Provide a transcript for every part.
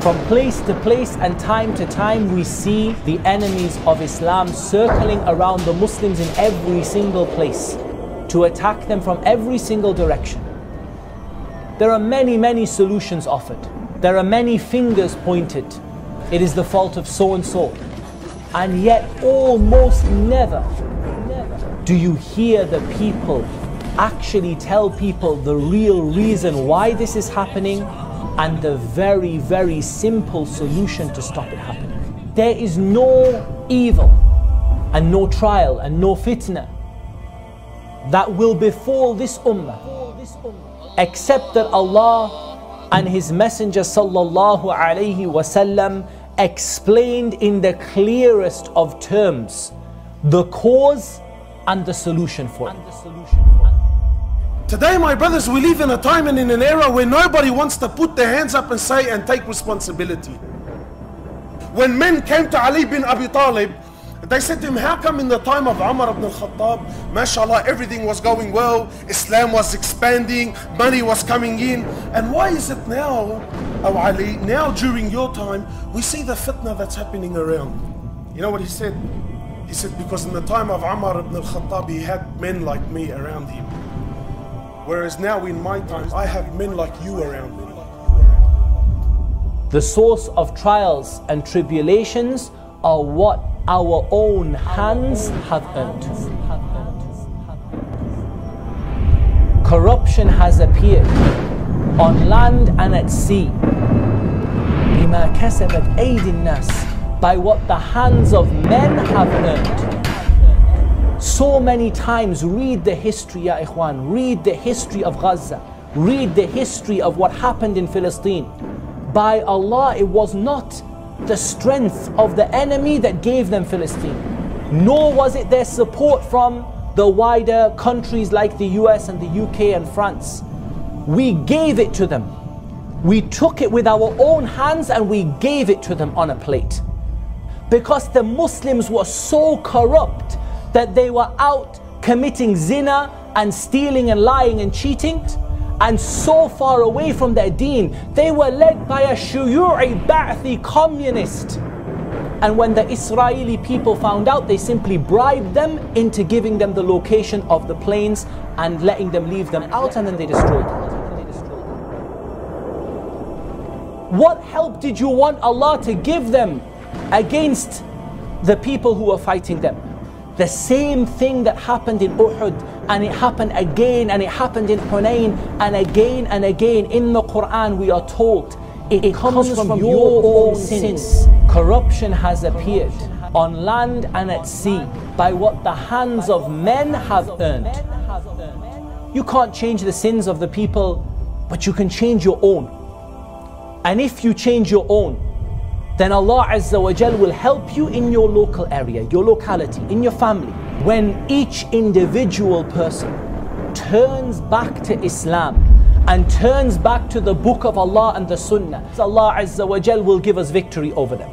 From place to place and time to time, we see the enemies of Islam circling around the Muslims in every single place to attack them from every single direction. There are many solutions offered. There are many fingers pointed. It is the fault of so and so. And yet almost never do you hear the people actually tell people the real reason why this is happening and the very simple solution to stop it happening. There is no evil and no trial and no fitna that will befall this ummah except that Allah and His Messenger sallallahu alaihi wasallam explained in the clearest of terms the cause and the solution for it. Today, my brothers, we live in a time and in an era where nobody wants to put their hands up and say and take responsibility. When men came to Ali bin Abi Talib, they said to him, how come in the time of Umar ibn al-Khattab, mashallah, everything was going well, Islam was expanding, money was coming in, and why is it now, oh Ali, now during your time, we see the fitna that's happening around? You know what he said? He said, because in the time of Umar ibn al-Khattab, he had men like me around him. Whereas now in my time, I have men like you around me. The source of trials and tribulations are what our own hands have earned. Corruption has appeared on land and at sea. بِمَا كَسَبَتْ أَيْدِي النَّاسِ, by what the hands of men have earned. So many times, read the history, ya ikhwan, read the history of Gaza, read the history of what happened in Palestine. By Allah, it was not the strength of the enemy that gave them Palestine, nor was it their support from the wider countries like the US and the UK and France. We gave it to them. We took it with our own hands and we gave it to them on a plate. Because the Muslims were so corrupt that they were out committing zina and stealing and lying and cheating, and so far away from their deen, they were led by a shuyu'i ba'thi communist. And when the Israeli people found out, they simply bribed them into giving them the location of the planes and letting them leave them out, and then they destroyed them. What help did you want Allah to give them against the people who were fighting them? The same thing that happened in Uhud, and it happened again, and it happened in Hunayn, and again in the Quran we are told it comes from your own sins. Corruption has appeared on land and at sea by what the hands of men have earned. You can't change the sins of the people, but you can change your own. And if you change your own, then Allah Azza wa Jal will help you in your local area, your locality, in your family. When each individual person turns back to Islam and turns back to the book of Allah and the Sunnah, Allah Azza wa Jal will give us victory over them.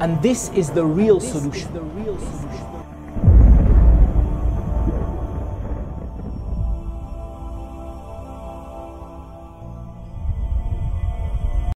And this is the real solution.